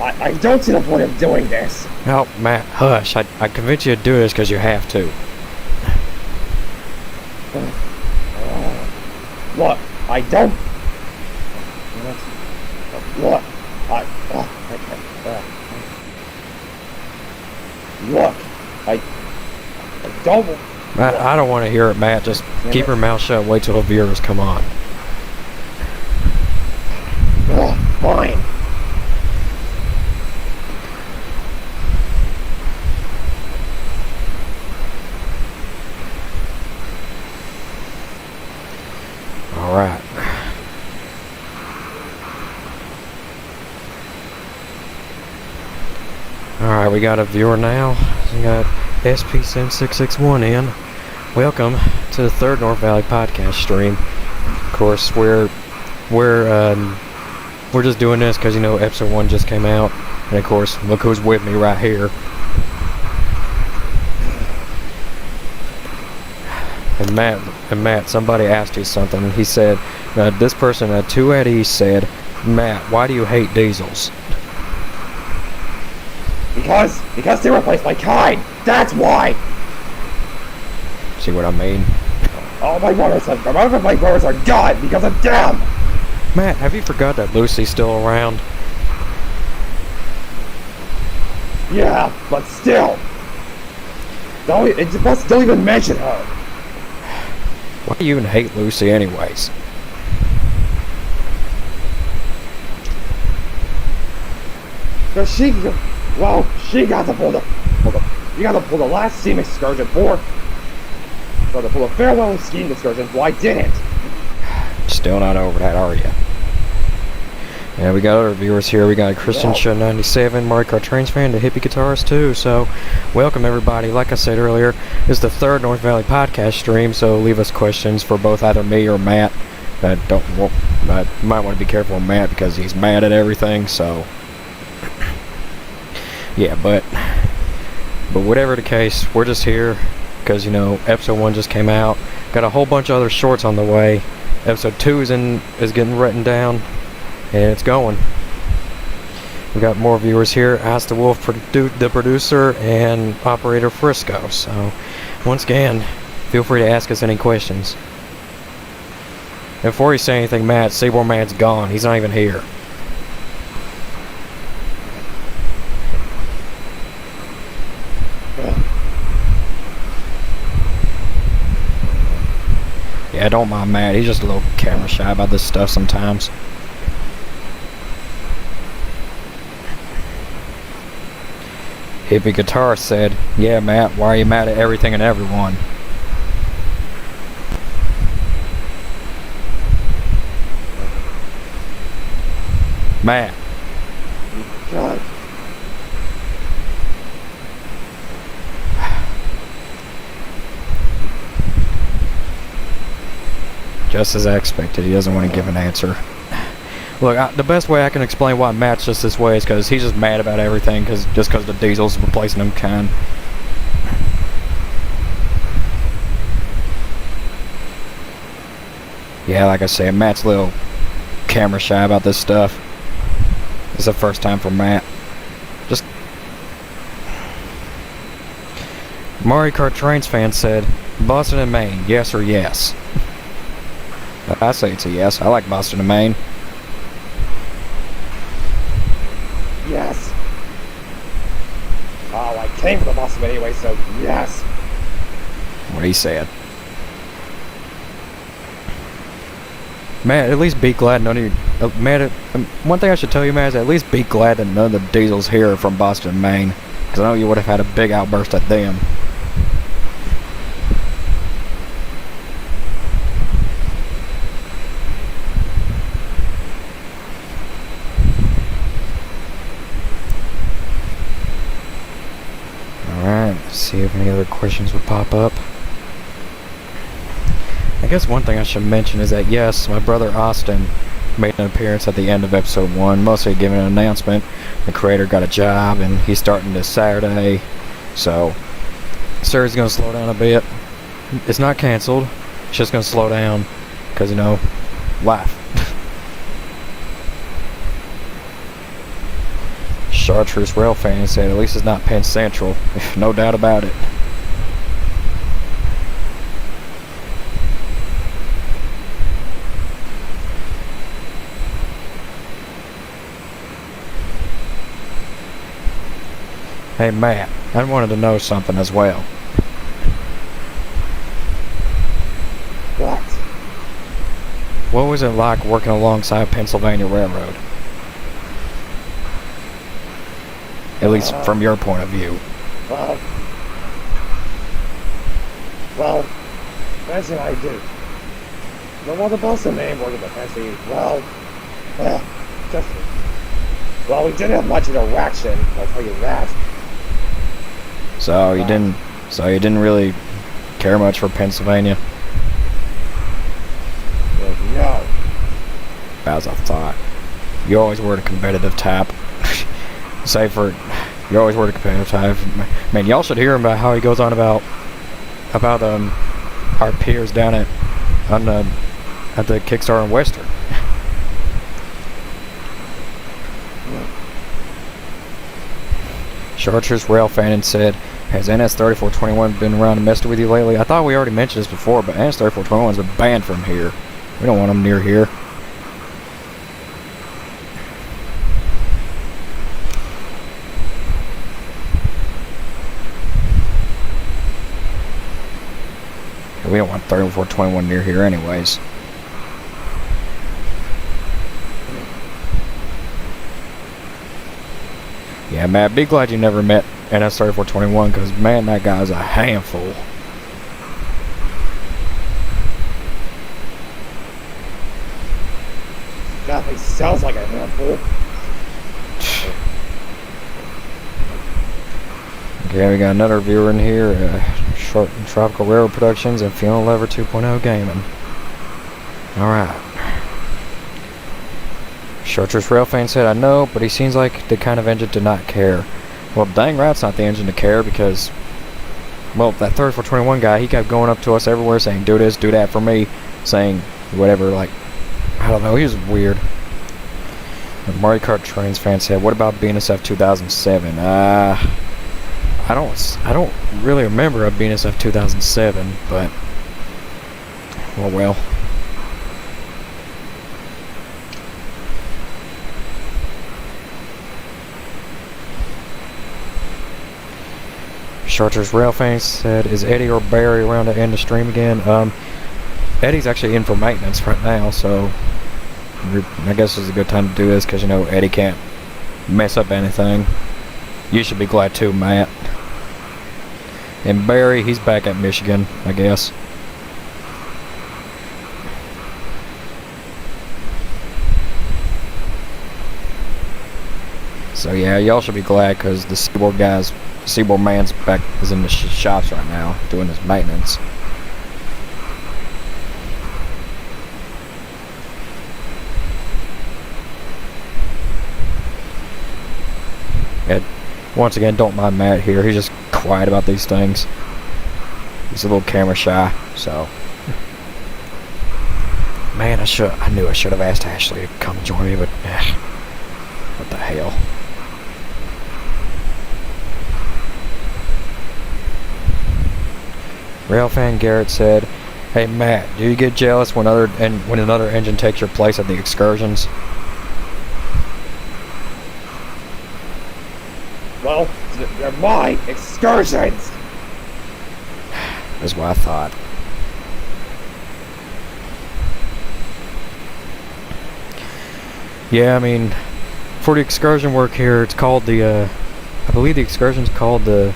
I don't see the point of doing this. No, Matt, hush. I convinced you to do this because you have to. Look, I don't... Look, Look, I don't... I don't want to hear it, Matt. Just keep your mouth shut and wait till the viewers come on. Fine. Alright. Alright, we got a viewer now. We got SPSim661 in. Welcome to the third North Valley podcast stream. Of course, we're just doing this because, you know, episode 1 just came out. And of course, look who's with me right here. And Matt, somebody asked you something, and he said, this person, 2 at East, said, Matt, why do you hate diesels? Because they replaced my kind. That's why. See what I mean? All my brothers are gone because of them. Matt, have you forgot that Lucy's still around? Yeah, but still. Don't even mention her. Why do you even hate Lucy anyways? Cause she got to pull the last steam excursion for the farewell skiing excursion, so I didn't. Still not over that, are you? Yeah, we got other viewers here. We got Christian Show 97, Mario Kart Trains fan, the hippie guitarist too. So, welcome everybody. Like I said earlier, this is the third North Valley podcast stream. So leave us questions for both either me or Matt. You might want to be careful with Matt because he's mad at everything. So, yeah, but whatever the case, we're just here because, you know, episode 1 just came out. Got a whole bunch of other shorts on the way. Episode 2 is getting written down. And it's going. We got more viewers here. Ask the Wolf, the producer, and operator Frisco. So, once again, feel free to ask us any questions. And before you say anything, Matt, see where Matt's gone. He's not even here. Yeah, don't mind Matt. He's just a little camera shy about this stuff sometimes. Hippie Guitar said, yeah, Matt, why are you mad at everything and everyone? Matt. God. Just as I expected, he doesn't want to give an answer. Look, the best way I can explain why Matt's just this way is because he's just mad about everything, just because the diesel's replacing him kind. Yeah, like I said, Matt's a little camera shy about this stuff. It's the first time for Matt. Just... Mario Kart Trains fan said, Boston and Maine, yes or yes? I say it's a yes. I like Boston and Maine. Yes. Oh, I came from the Boston anyway, so yes. What he said. Matt, at least be glad none of you... Matt, one thing I should tell you, Matt, is at least be glad that none of the diesels here are from Boston and Maine. Because I know you would have had a big outburst at them. See if any other questions would pop up. I guess one thing I should mention is that yes, my brother Austin made an appearance at the end of episode 1, mostly giving an announcement. The creator got a job and he's starting this Saturday, so series is going to slow down a bit. It's not canceled, it's just going to slow down because, you know, life. Chartreuse Rail fan said, at least it's not Penn Central. No doubt about it. Hey Matt, I wanted to know something as well. What? What was it like working alongside Pennsylvania Railroad? At least from your point of view. Well, that's what I do. No more the boss name working the fancy. Well, just. Well, we didn't have much interaction, I'll tell you that. So you didn't really care much for Pennsylvania? No. As I thought. You always were the competitive type. You always were the competitive type. Man, y'all should hear him about how he goes on about our peers down at the Kickstarter in Western. Chartreuse Rail fan said, has NS3421 been around and messed with you lately? I thought we already mentioned this before, but NS3421's been banned from here. We don't want them near here. We don't want 3421 near here anyways. Yeah, Matt, be glad you never met NS3421, because, man, that guy's a handful. Definitely sounds like a handful. Okay, we got another viewer in here. Short and Tropical Railroad Productions and Fiona Lever 2.0 Gaming. Alright. Chartreuse Rail fan said, I know, but he seems like the kind of engine to not care. Well, dang right's not the engine to care, because, well, that 3421 guy, he kept going up to us everywhere saying, do this, do that for me, saying whatever, like, I don't know, he was weird. The Mario Kart Trains fan said, what about BNSF 2007? I don't really remember a BNSF 2007, but, well. Chartreuse Rail fan said, is Eddie or Barry around to end the stream again? Eddie's actually in for maintenance right now, so I guess it's a good time to do this, because, you know, Eddie can't mess up anything. You should be glad too, Matt. And Barry, he's back at Michigan, I guess. So yeah, y'all should be glad, because the Seaboard man's back, is in the shops right now, doing his maintenance. And once again, don't mind Matt here, he's just quiet about these things. He's a little camera shy, so. Man, I knew I should have asked Ashley to come join me, but what the hell. Railfan Garrett said, hey Matt, do you get jealous when another engine takes your place at the excursions? Well, they're my excursions! That's what I thought. Yeah, I mean, for the excursion work here, it's called the, I believe the excursion's called the,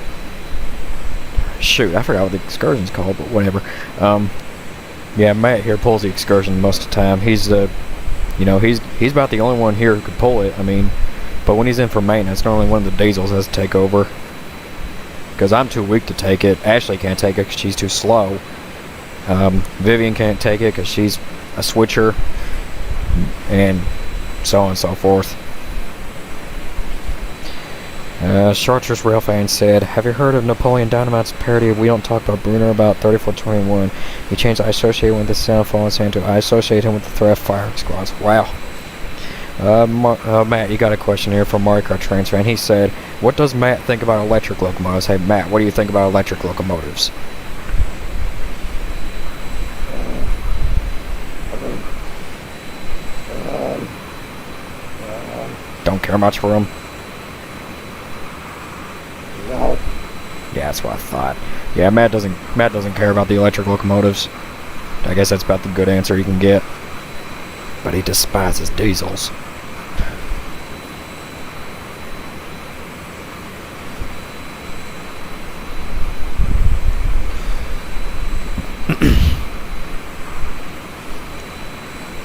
shoot, I forgot what the excursion's called, but whatever. Yeah, Matt here pulls the excursion most of the time. He's the, you know, he's about the only one here who could pull it, I mean, but when he's in for maintenance, normally one of the diesels has to take over. Because I'm too weak to take it. Ashley can't take it because she's too slow. Vivian can't take it because she's a switcher. And so on and so forth. Chartreuse Rail fan said, have you heard of Napoleon Dynamite's parody of We Don't Talk About Bruner about 3421? He changed I associate with the sound falling saying to I associate him with the threat firing squads. Wow. Matt, you got a question here from Mario Kart Trains fan. He said, what does Matt think about electric locomotives? Hey, Matt, what do you think about electric locomotives? Don't care much for them? No. Yeah, that's what I thought. Yeah, Matt doesn't care about the electric locomotives. I guess that's about the good answer you can get. But he despises diesels.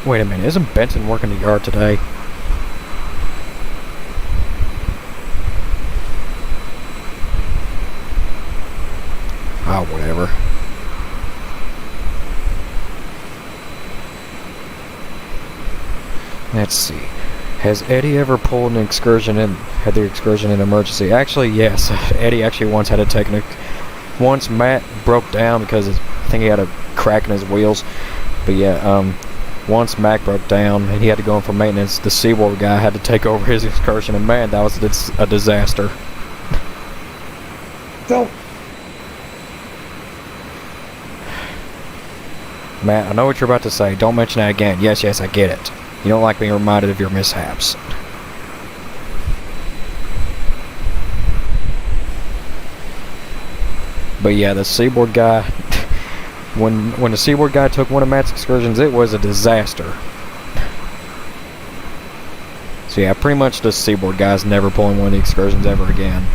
Wait a minute, isn't Benton working the yard today? Oh, whatever. Let's see. Has Eddie ever pulled an excursion in, had the excursion in emergency? Actually, yes. Eddie actually once had to take once Matt broke down because I think he had a crack in his wheels. But yeah, once Mac broke down and he had to go in for maintenance, the Seaboard guy had to take over his excursion, and man, that was a disaster. Don't. Matt, I know what you're about to say. Don't mention that again. Yes, I get it. You don't like being reminded of your mishaps. But yeah, the Seaboard guy, when the Seaboard guy took one of Matt's excursions, it was a disaster. So yeah, pretty much the Seaboard guy's never pulling one of the excursions ever again.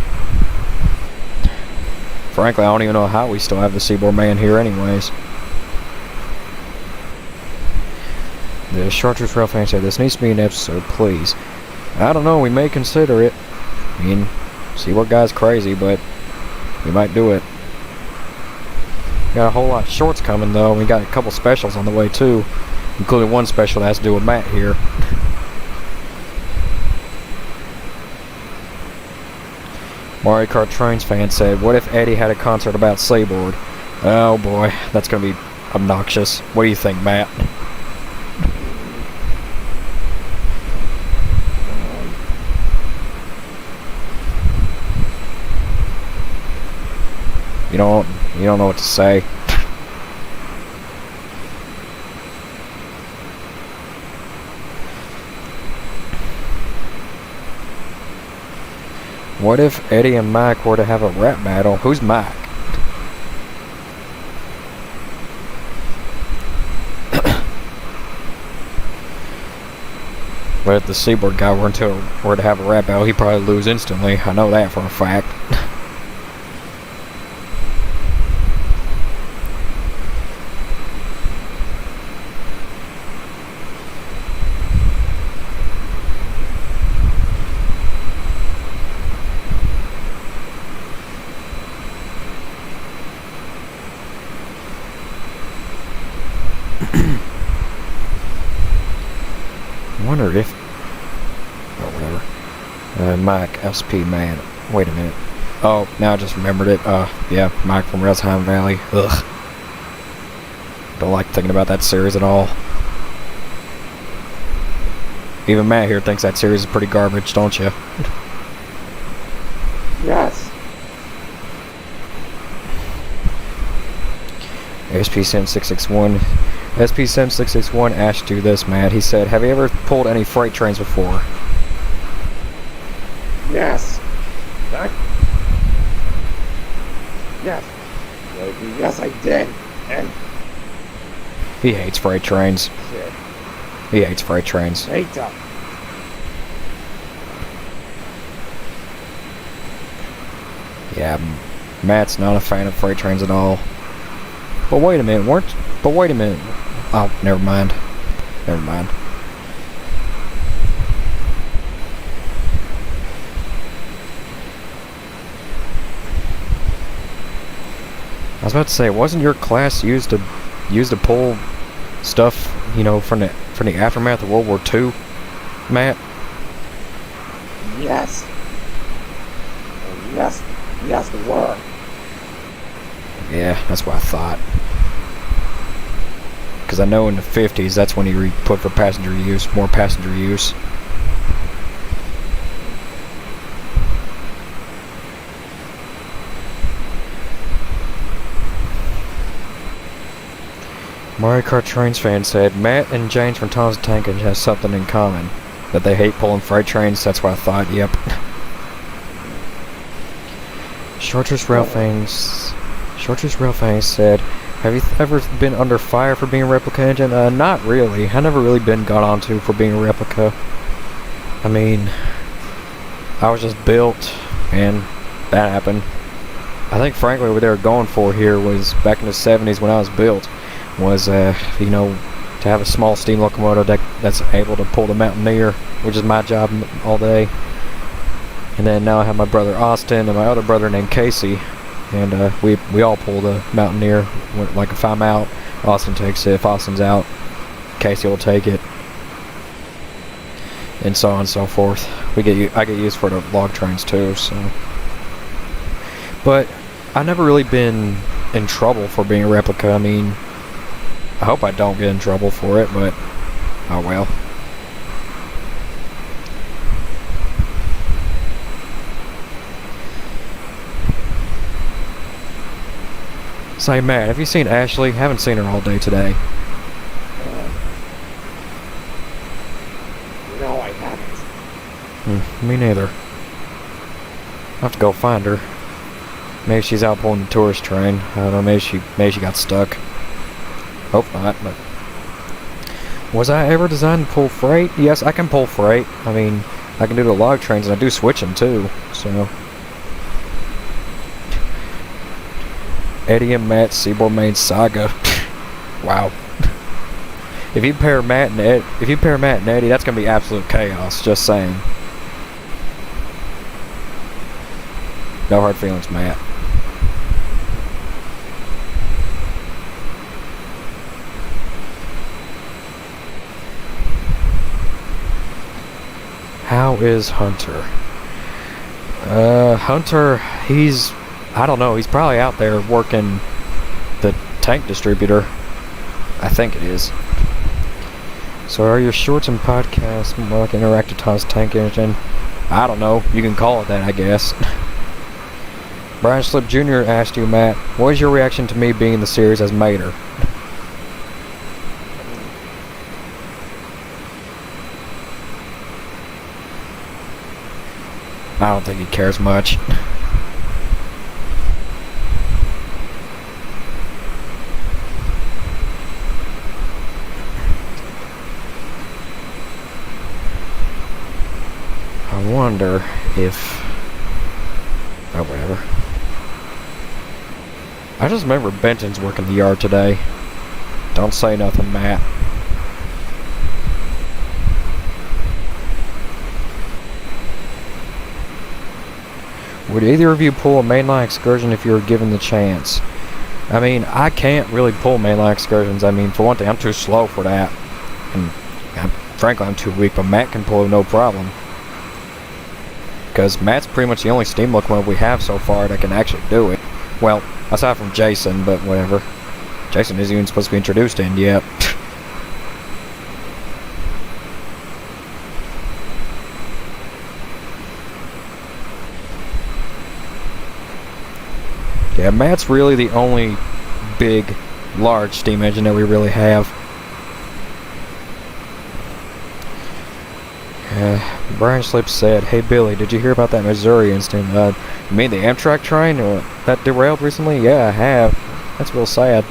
Frankly, I don't even know how we still have the Seaboard man here anyways. The Chartreuse Rail fan said, this needs to be an episode, please. I don't know, we may consider it. I mean, Seaboard guy's crazy, but we might do it. Got a whole lot of shorts coming though. We got a couple specials on the way too, including one special that has to do with Matt here. Mario Kart Trains fan said, what if Eddie had a concert about Seaboard? Oh boy, that's gonna be obnoxious. What do you think, Matt? You don't know what to say. What if Eddie and Mike were to have a rap battle? Who's Mike? But if the Seaboard guy were to have a rap battle, he'd probably lose instantly. I know that for a fact. I wonder if... oh, whatever. Mike, SP man. Wait a minute. Oh, now I just remembered it. Yeah, Mike from Resheim Valley. Ugh. Don't like thinking about that series at all. Even Matt here thinks that series is pretty garbage, don't you? Yes. SP7661. SP7661 asked you this, Matt. He said, have you ever pulled any freight trains before? Yes. Yes. Yes, I did. And He hates freight trains. shit. He hates freight trains. Hate them. Yeah, Matt's not a fan of freight trains at all. But wait a minute, wait a minute. Oh, never mind. Never mind. I was about to say, wasn't your class used to pull stuff, you know, from the aftermath of World War II, Matt? Yes. Yes. Yes, we were. Yeah, that's what I thought. Because I know in the 50s, that's when he put for passenger use, more passenger use. Mario Kart Trains fan said, Matt and James from Tom's Tankage has something in common. That they hate pulling freight trains, that's what I thought, yep. Shortest Rail Fangs said, have you ever been under fire for being a replica engine? Not really. I never really been got onto for being a replica. I mean, I was just built, and that happened. I think, frankly, what they were going for here was, back in the 70s when I was built, was, you know, to have a small steam locomotive that's able to pull the Mountaineer, which is my job all day. And then now I have my brother Austin and my other brother named Casey, and we all pull the Mountaineer. Like if I'm out, Austin takes it. If Austin's out, Casey will take it, and so on and so forth. I get used for the log trains too. So, but I've never really been in trouble for being a replica. I mean, I hope I don't get in trouble for it, but oh well. Say, Matt, have you seen Ashley? Haven't seen her all day today. No, I haven't. Me neither. I'll have to go find her. Maybe she's out pulling the tourist train. I don't know, maybe she got stuck. Hope not, but... Was I ever designed to pull freight? Yes, I can pull freight. I mean, I can do the log trains, and I do switch them too, so... Eddie and Matt's Seaboard Main Saga. Wow. If you pair Matt and Eddie, that's gonna be absolute chaos. Just saying. No hard feelings, Matt. How is Hunter? Hunter, I don't know, he's probably out there working the tank distributor. I think it is. So are your shorts and podcasts more like interactive Tom's Tank Engine? I don't know, you can call it that, I guess. Brian Slip Jr. asked you, Matt, what is your reaction to me being in the series as Mater? I don't think he cares much. I wonder if... oh, whatever. I just remember Benton's working the yard today. Don't say nothing, Matt. Would either of you pull a mainline excursion if you were given the chance? I mean, I can't really pull mainline excursions. I mean, for one thing, I'm too slow for that. And frankly, I'm too weak, but Matt can pull it no problem. Because Matt's pretty much the only steam locomotive we have so far that can actually do it. Well, aside from Jason, but whatever. Jason isn't even supposed to be introduced in yet. Yeah, Matt's really the only big, large steam engine that we really have. Brian Slip said, hey Billy, did you hear about that Missouri incident? You mean the Amtrak train that derailed recently? Yeah, I have. That's real sad.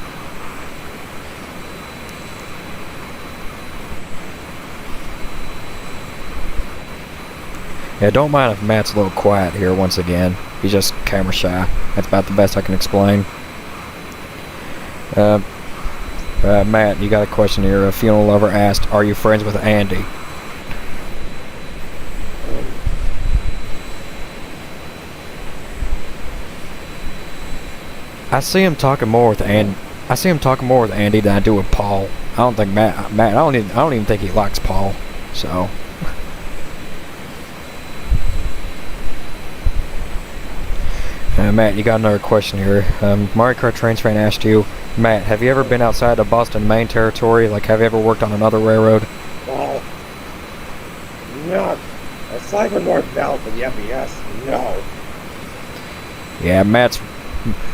Yeah, don't mind if Matt's a little quiet here once again. He's just camera shy. That's about the best I can explain. Matt, you got a question here. A funeral lover asked, are you friends with Andy? I see him talking more with Andy. I see him talking more with Andy than I do with Paul. I don't think Matt. I don't even think he likes Paul. So. Matt, you got another question here. Mario Kart Trains fan asked you, Matt, have you ever been outside of Boston, Maine territory? Like, have you ever worked on another railroad? Well, not aside from North Bell for the FES, no. Yeah, Matt's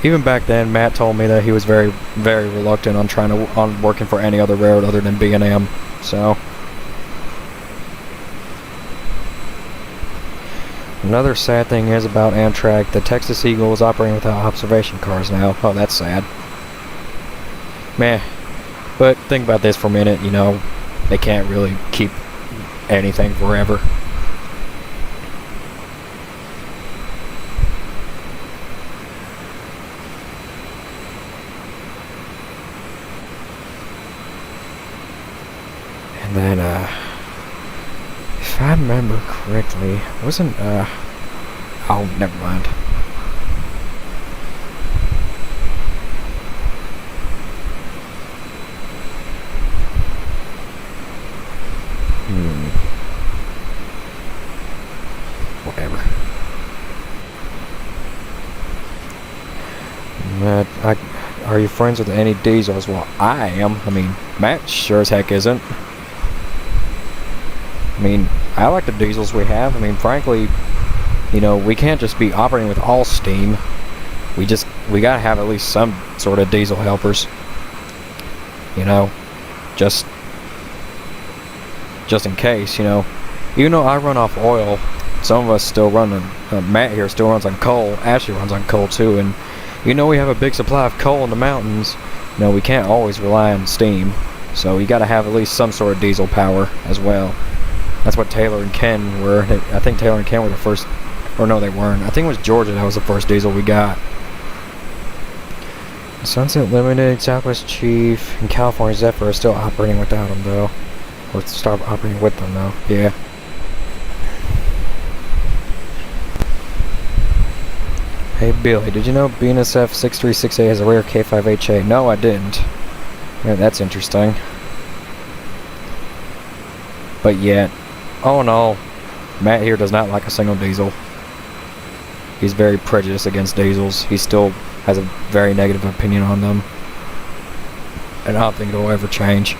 even back then, Matt told me that he was very, very reluctant on working for any other railroad other than B&M. So another sad thing is about Amtrak, the Texas Eagle is operating without observation cars now. Oh, that's sad. Meh. But think about this for a minute, you know, they can't really keep anything forever. And then, if I remember correctly, wasn't, oh, never mind. Whatever. Are you friends with any diesels? Well, I am. I mean, Matt sure as heck isn't. I mean, I like the diesels we have. I mean, frankly, you know, we can't just be operating with all steam. We gotta have at least some sort of diesel helpers. You know, just in case, you know. Even though I run off oil, some of us still run on, Matt here still runs on coal. Ashley runs on coal too, and you know we have a big supply of coal in the mountains. You know, we can't always rely on steam, so you gotta have at least some sort of diesel power as well. That's what Taylor and Ken were. I think Taylor and Ken were the first, or no, they weren't. I think it was Georgia that was the first diesel we got. Sunset Limited, Southwest Chief, and California Zephyr are still operating without them, though. Or start operating with them, though. Yeah. Hey, Billy, did you know BNSF 636A has a rare K5HA? No, I didn't. Yeah, that's interesting. But yet, all in all, Matt here does not like a single diesel. He's very prejudiced against diesels. He still has a very negative opinion on them. And I don't think it'll ever change.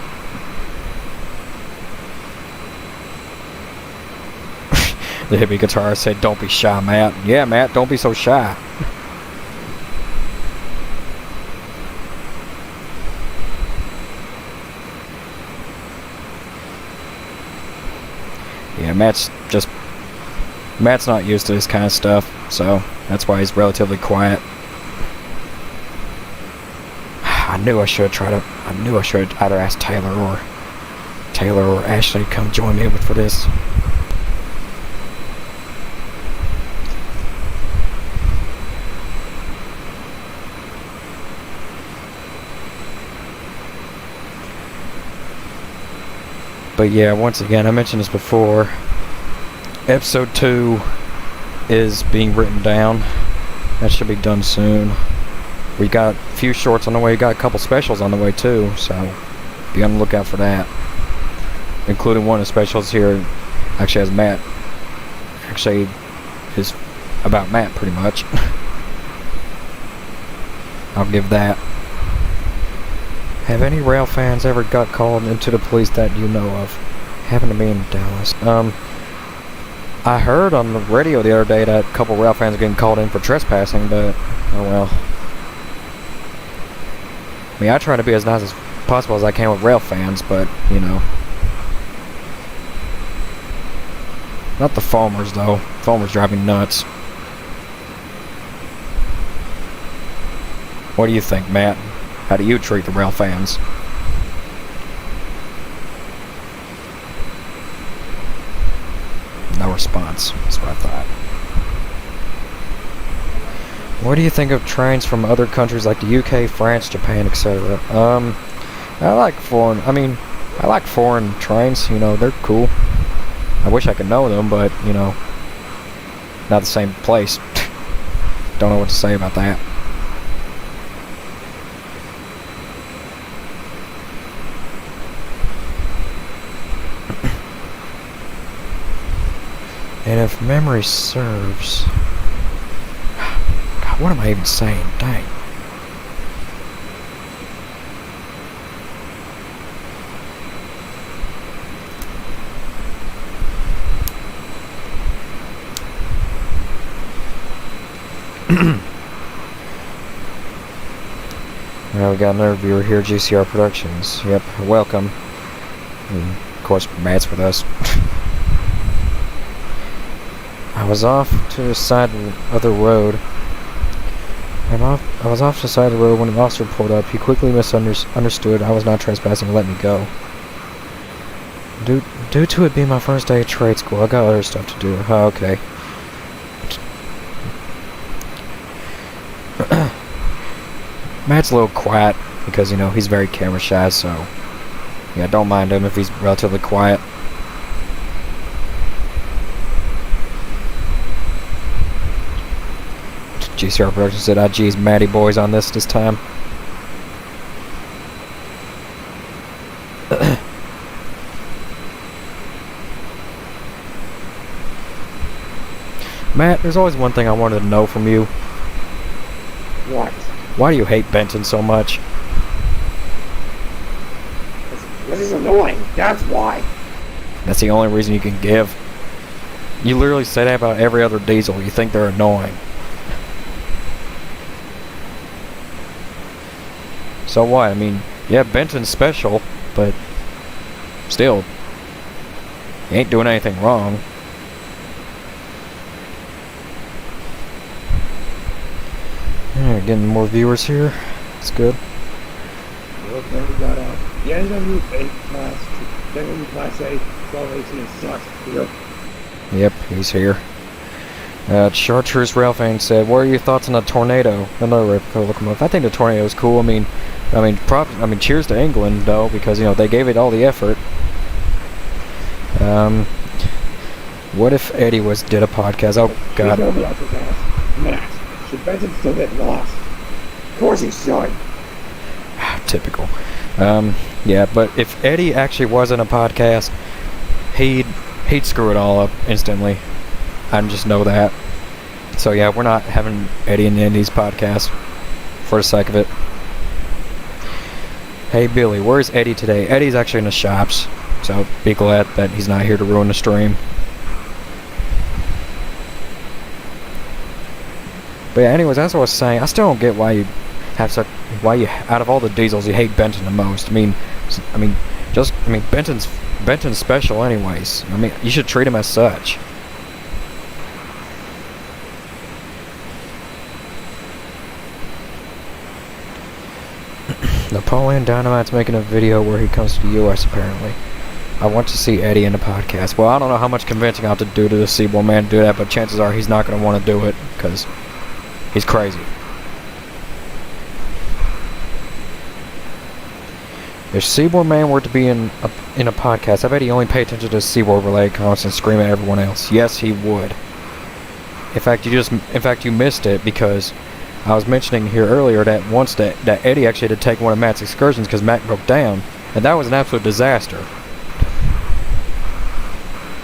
The hippie guitarist said, "Don't be shy, Matt." Yeah, Matt, don't be so shy. Yeah, Matt's not used to this kind of stuff, so that's why he's relatively quiet. I knew I should either ask Taylor or Ashley to come join me for this. But yeah, once again, I mentioned this before. Episode 2 is being written down. That should be done soon. We got a few shorts on the way. We got a couple specials on the way too, so be on the lookout for that. Including one of the specials here actually has Matt. Actually is about Matt pretty much. I'll give that. Have any rail fans ever got called into the police that you know of? Happened to me in Dallas. I heard on the radio the other day that a couple rail fans are getting called in for trespassing, but oh well. I mean, I try to be as nice as possible as I can with rail fans, but you know. Not the foamers though. Foamers drive me nuts. What do you think, Matt? How do you treat the rail fans? No response. That's what I thought. What do you think of trains from other countries like the UK, France, Japan, etc.? I like foreign trains, you know, they're cool. I wish I could know them, but, you know, not the same place. Don't know what to say about that. And if memory serves... God, what am I even saying? Dang. Now we got another viewer here, GCR Productions. Yep, welcome. And of course, Matt's with us. I was off to the side of the road. I was off to the side of the road when an officer pulled up. He quickly misunderstood I was not trespassing and let me go. Due to it being my first day at trade school, I got other stuff to do. Oh, okay. Matt's a little quiet because, you know, he's very camera shy, so yeah, don't mind him if he's relatively quiet. GCR Productions said, "Ah, geez, Matty boys on this time." Matt, there's always one thing I wanted to know from you. What? Why do you hate Benton so much? This is annoying, that's why. That's the only reason you can give. You literally say that about every other diesel. You think they're annoying. So what? I mean, yeah, Benton's special, but still, he ain't doing anything wrong. Alright, getting more viewers here. That's good. Well, then we got the NW8 class, NW class A, 1218 sucks. Here. Yep, he's here. Chartreuse Railfan said, "What are your thoughts on the Tornado?" Another replica locomotive. I think the Tornado is cool. I mean, cheers to England though, because you know they gave it all the effort. What if Eddie did a podcast? Oh God. Matt, should Benton still get lost? Of course he should. Typical. Yeah, but if Eddie actually wasn't a podcast, he'd screw it all up instantly. I just know that. So yeah, we're not having Eddie and the Indies podcast for the sake of it. Hey Billy, where's Eddie today? Eddie's actually in the shops, so be glad that he's not here to ruin the stream. But yeah, anyways, as I was saying, I still don't get why you out of all the diesels you hate Benton the most. I mean, Benton's special anyways. I mean, you should treat him as such. Napoleon Dynamite's making a video where he comes to the U.S. apparently. I want to see Eddie in the podcast. Well, I don't know how much convincing I have to do to the Seaboard Man to do that, but chances are he's not going to want to do it because he's crazy. If Seaboard Man were to be in a podcast, I bet he only pay attention to Seaboard related comments and scream at everyone else. Yes, he would. In fact, you missed it because I was mentioning here earlier that once that Eddie actually had to take one of Matt's excursions because Matt broke down, and that was an absolute disaster.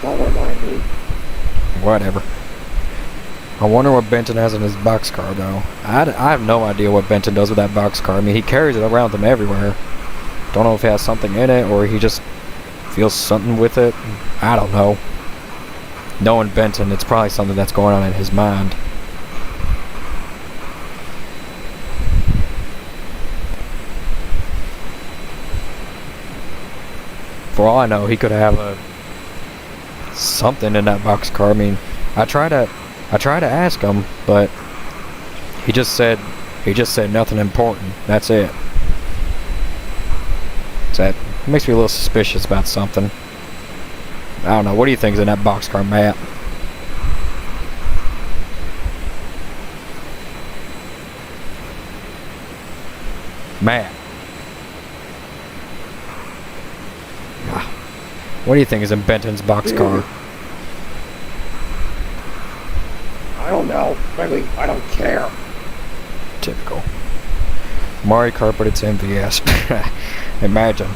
Don't remind me. Whatever. I wonder what Benton has in his boxcar though. I have no idea what Benton does with that boxcar. I mean, he carries it around with him everywhere. Don't know if he has something in it or he just feels something with it. I don't know. Knowing Benton, it's probably something that's going on in his mind. For all I know, he could have something in that boxcar. I mean, I try to ask him, but he just said nothing important. That's it. So that makes me a little suspicious about something. I don't know. What do you think is in that boxcar, Matt? Matt. What do you think is in Benton's boxcar? I don't know. Frankly, I don't care. Typical. Mario Kart, but it's MVS. Imagine.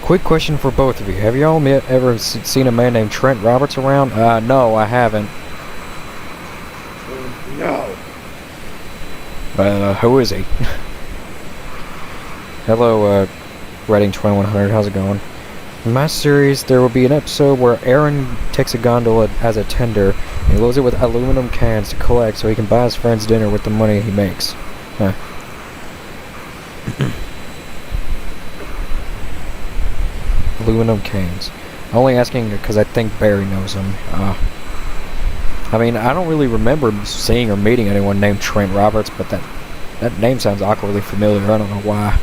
Quick question for both of you. Have you all ever seen a man named Trent Roberts around? No, I haven't. No. Who is he? Hello, Reading 2100, how's it going? In my series, there will be an episode where Aaron takes a gondola as a tender and he loads it with aluminum cans to collect so he can buy his friends dinner with the money he makes. Huh. Aluminum cans. Only asking because I think Barry knows them. I mean, I don't really remember seeing or meeting anyone named Trent Roberts, but that name sounds awkwardly familiar. I don't know why.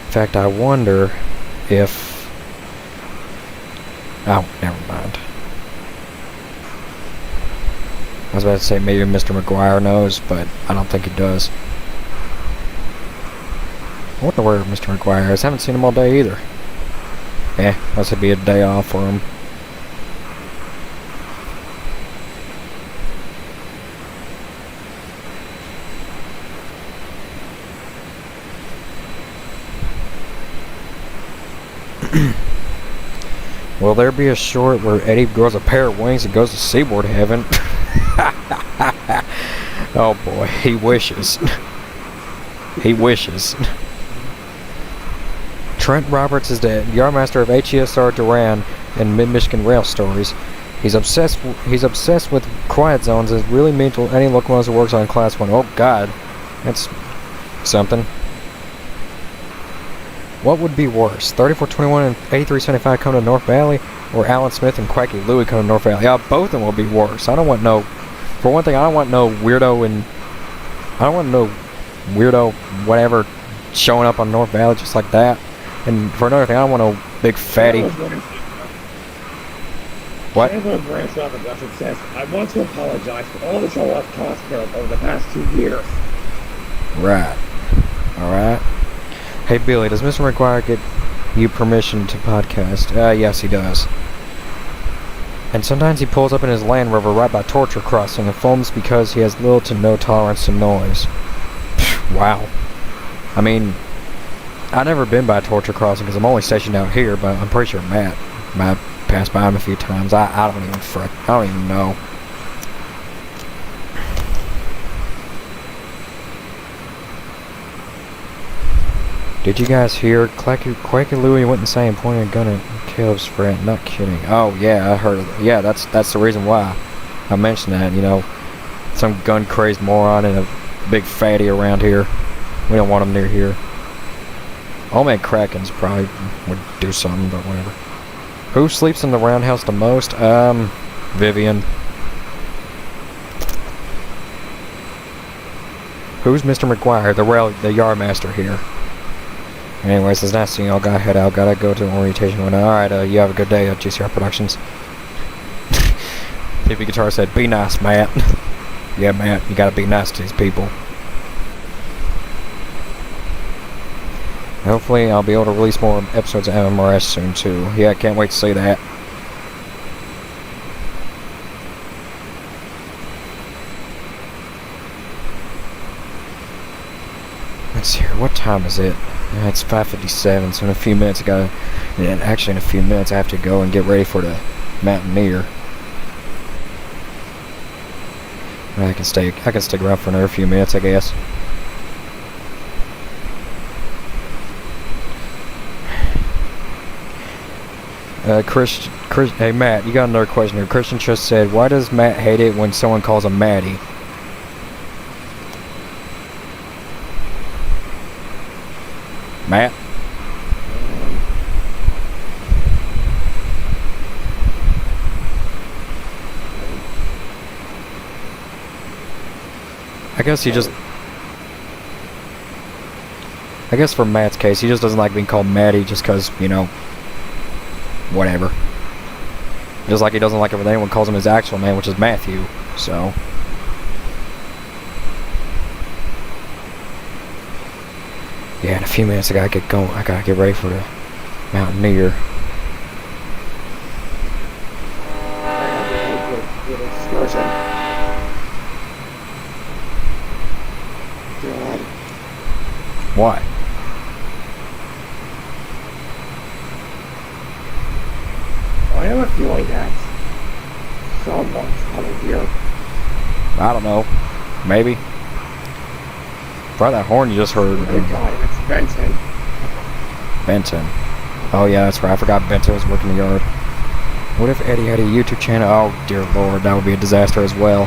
In fact, I wonder if... Oh, never mind. I was about to say maybe Mr. McGuire knows, but I don't think he does. I wonder where Mr. McGuire is. I haven't seen him all day either. Must be a day off for him. Will there be a short where Eddie grows a pair of wings and goes to Seaboard Heaven? Oh boy, he wishes. He wishes. Trent Roberts is the Yardmaster of HESR Duran in Mid-Michigan Rail Stories. He's obsessed with quiet zones and is really mean to any locomotive who works on Class 1. Oh god, that's something. What would be worse, 3421 and 8375 come to North Valley, or Alan Smith and Quacky Louie come to North Valley? Yeah, both of them will be worse. I don't want no... For one thing, I don't want no weirdo and... I don't want no weirdo whatever showing up on North Valley just like that. And for another thing, I don't want no big fatty... What? Chandler branched off and says, I want to apologize for all the trouble I've caused Philip over the past 2 years. Right. Alright. Hey Billy, does Mr. McGuire get you permission to podcast? Yes he does. And sometimes he pulls up in his Land Rover right by Torture Crossing and foams because he has little to no tolerance to noise. Wow. I mean, I've never been by Torture Crossing because I'm only stationed out here, but I'm pretty sure Matt passed by him a few times. I don't even I don't even know. Did you guys hear Quacky Louie went insane and pointed a gun at Caleb's friend? Not kidding. Oh yeah, I heard of it. Yeah, that's the reason why I mentioned that, you know. Some gun crazed moron and a big fatty around here. We don't want him near here. Old Man Krakens probably would do something, but whatever. Who sleeps in the roundhouse the most? Vivian. Who's Mr. McGuire, the Yardmaster here? Anyways, it's nice seeing y'all. Gotta head out. Gotta go to orientation. Alright, you have a good day at GCR Productions. Pippy Guitar said, be nice, Matt. Yeah, Matt, you gotta be nice to these people. Hopefully, I'll be able to release more episodes of MMRS soon, too. Yeah, I can't wait to see that. Let's see here. What time is it? It's 5:57, so in a few minutes actually in a few minutes I have to go and get ready for the Mountaineer. I can stick around for another few minutes, I guess. Hey Matt, you got another question here. Christian just said, why does Matt hate it when someone calls him Matty? Matt? I guess for Matt's case, he just doesn't like being called Matty just because, you know, whatever. Just like he doesn't like it when anyone calls him his actual name, which is Matthew, so... Yeah, in a few minutes I gotta get going. I gotta get ready for the Mountaineer. Why? I have a feeling that someone's coming here. I don't know. Maybe. Probably that horn you just heard. Oh god, it's Benton. Benton. Oh yeah, that's right. I forgot Benton was working the yard. What if Eddie had a YouTube channel? Oh dear Lord, that would be a disaster as well.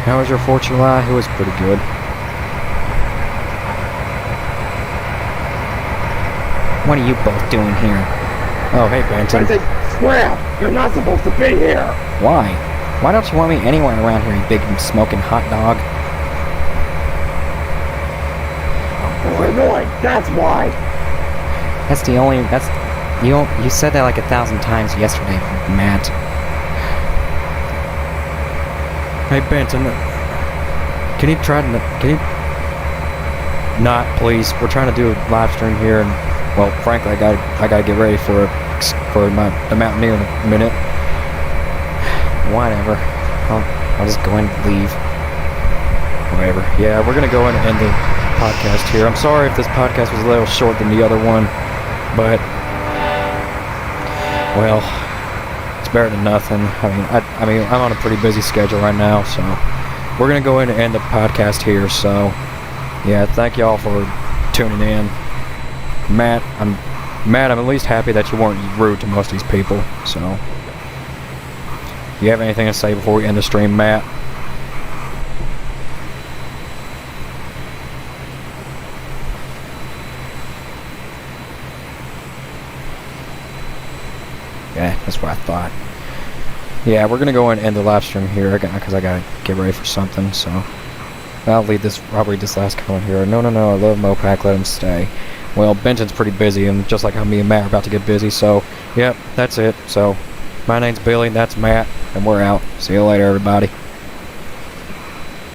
How was your 4th of July? It was pretty good. What are you both doing here? Oh, hey, Benton. I said, scrap! You're not supposed to be here! Why? Why don't you want me anywhere around here, you big smoking hot dog? You're annoying, that's why! You said that like 1,000 times yesterday, Matt. Hey, Benton, can you not, please? We're trying to do a live stream here, and, well, frankly, I gotta get ready for the Mountaineer in a minute. Whatever. I'll just go and leave. Whatever. Yeah, we're gonna go in and end the podcast here. I'm sorry if this podcast was a little short than the other one, but, well, it's better than nothing. I mean, I'm on a pretty busy schedule right now, so we're gonna go in and end the podcast here. So, yeah, thank y'all for tuning in. Matt, I'm at least happy that you weren't rude to most of these people. So, you have anything to say before we end the stream, Matt? Yeah, that's what I thought. Yeah, we're gonna go and end the live stream here because I gotta get ready for something. So I'll read this last comment here. No, I love Mopac. Let him stay. Well, Benton's pretty busy, and just like how me and Matt are about to get busy. So, yep, that's it. So, my name's Billy. That's Matt, and we're out. See you later, everybody.